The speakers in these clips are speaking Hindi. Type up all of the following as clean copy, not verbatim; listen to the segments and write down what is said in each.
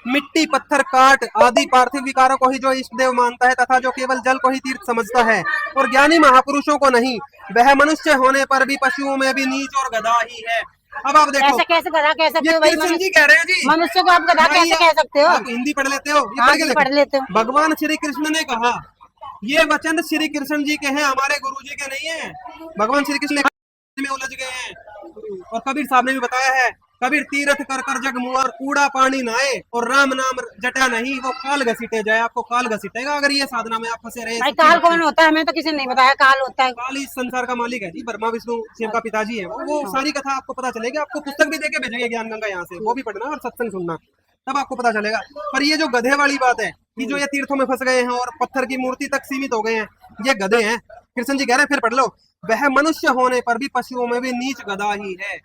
मिट्टी पत्थर काट आदि पार्थिव विकारों को ही जो इष्ट देव मानता है तथा जो केवल जल को ही तीर्थ समझता है और ज्ञानी महापुरुषों को नहीं, वह मनुष्य होने पर भी पशुओं में भी नीच और गधा ही है। अब आप देखो, ऐसे कैसे गधा कह सकते ये हो भाई? कृष्ण जी कह रहे हैं जी। मनुष्य को आप गधा भाई, कैसे कह सकते हो? आप हिंदी पढ़ लेते हो? ये हाँ पढ़ के जी, देखो। पढ़ लेते हो। भगवान श्री कृष्ण ने कहा, ये वचन श्री कृष्ण जी के हैं, हमारे गुरु जी के नहीं है। भगवान श्री कृष्ण में उलझ गए हैं। और कबीर साहब ने भी बताया है, कबीर तीर्थ कर कर जग मुआर कूड़ा पानी नहाए और राम नाम जटा नहीं, वो काल घसीटे जाए। आपको काल घसीटेगा अगर ये साधना में आप फंसे रहे। भाई काल कौन होता है? हमें तो किसी ने नहीं बताया काल होता है। काल इस संसार का मालिक है जी, ब्रह्मा विष्णु शिव का पिताजी है वो सारी कथा आपको पता चलेगी। आपको पुस्तक भी देके भेजेंगे ज्ञान गंगा यहाँ से, वो भी पढ़ना और सत्संग सुनना, तब आपको पता चलेगा। पर ये जो गधे वाली बात है कि जो ये तीर्थों में फंस गए हैं और पत्थर की मूर्ति तक सीमित हो गए हैं, ये गधे हैं। कृष्ण जी कह रहे हैं, फिर पढ़ लो, वह मनुष्य होने पर भी पशुओं में भी नीच गधा ही है।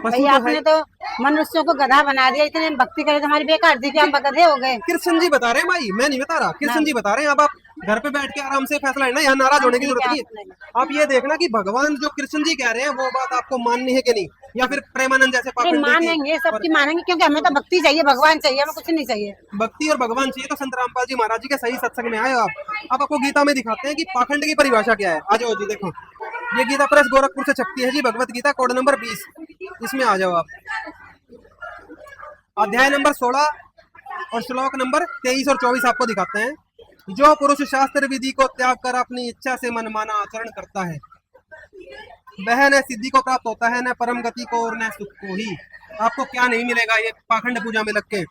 भाई आपने तो मनुष्यों को गधा बना दिया, इतने भक्ति करे तो हमारी बेकार थी कि हम गधे हो गए। कृष्ण जी बता रहे हैं भाई, मैं नहीं बता रहा, कृष्ण जी बता रहे हैं। अब आप घर पे बैठ के आराम से फैसला लेना, यहाँ नाराज होने की जरूरत नहीं है। आप ये देखना कि भगवान जो कृष्ण जी कह रहे हैं वो बात आपको माननी है कि नहीं, या फिर प्रेमानंद जैसे पाखंडी मानेंगे, सबकी मानेंगे, क्योंकि हमें तो भक्ति चाहिए, भगवान चाहिए, हमें कुछ नहीं चाहिए। भक्ति और भगवान चाहिए तो संत रामपाल जी महाराज जी के सही सत्संग में आए हो आप। अब आपको गीता में दिखाते हैं कि पाखंड की परिभाषा क्या है। आ जाओ जी, देखो ये गीता प्रेस गोरखपुर से छपती है जी, भगवत गीता कोड नंबर 20, इसमें आ जाओ आप। अध्याय नंबर 16 और श्लोक नंबर 23 और 24 आपको दिखाते हैं। जो पुरुष शास्त्र विधि को त्याग कर अपनी इच्छा से मनमाना आचरण करता है, वह न सिद्धि को प्राप्त होता है, न परम गति को और न सुख को ही। आपको क्या नहीं मिलेगा ये पाखंड पूजा में लग के?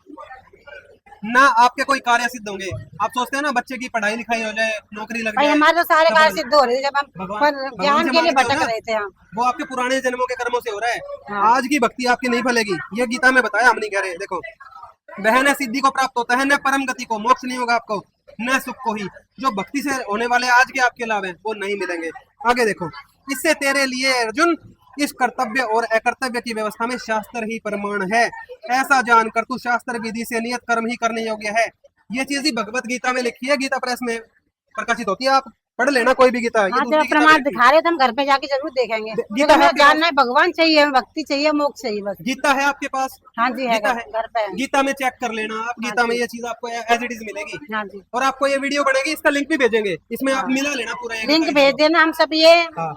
ना आपके कोई कार्य सिद्ध होंगे। आप सोचते हैं ना बच्चे की पढ़ाई लिखाई हो जाए, नौकरी लग भाई जाए, हमारे तो सारे कार्य सिद्ध हो रहे थे जब हम पर भगवान ज्ञान से के लिए मांगते हो भटक ना, रहे थे। हाँ, वो आपके पुराने जन्मों के कर्मों से हो रहा है। हाँ। आज की भक्ति आपकी नहीं फलेगी, ये गीता में बताया, हम नहीं कह रहे। देखो, वह न सिद्धि को प्राप्त होता है, न परम गति को, मोक्ष नहीं होगा आपको, न सुख को ही। जो भक्ति से होने वाले आज के आपके लाभ हैं वो नहीं मिलेंगे। आगे देखो, इससे तेरे लिए अर्जुन इस कर्तव्य और अकर्तव्य की व्यवस्था में शास्त्र ही प्रमाण है। ऐसा जानकर तू शास्त्र विधि से नियत कर्म ही करने योग्य है। ये चीज ही भगवत गीता में लिखी है, गीता प्रेस में प्रकाशित होती है, आप पढ़ लेना कोई भी गीता। हाँ, जब प्रमाण दिखा रहे थे हम घर पे जाके जरूर देखेंगे। गीता हमें जानना है, भगवान चाहिए, भक्ति चाहिए, मोक्ष चाहिए, बस। गीता है आपके पास? हाँ जी, है गीता है घर पे है। गीता में चेक कर लेना आप, गीता में ये चीज आपको एज इट इज मिलेगी। हाँ जी, और आपको ये वीडियो बनेगी, इसका लिंक भी भेजेंगे, इसमें आप मिला लेना पूरा। लिंक भेज देना, हम सब ये हाँ।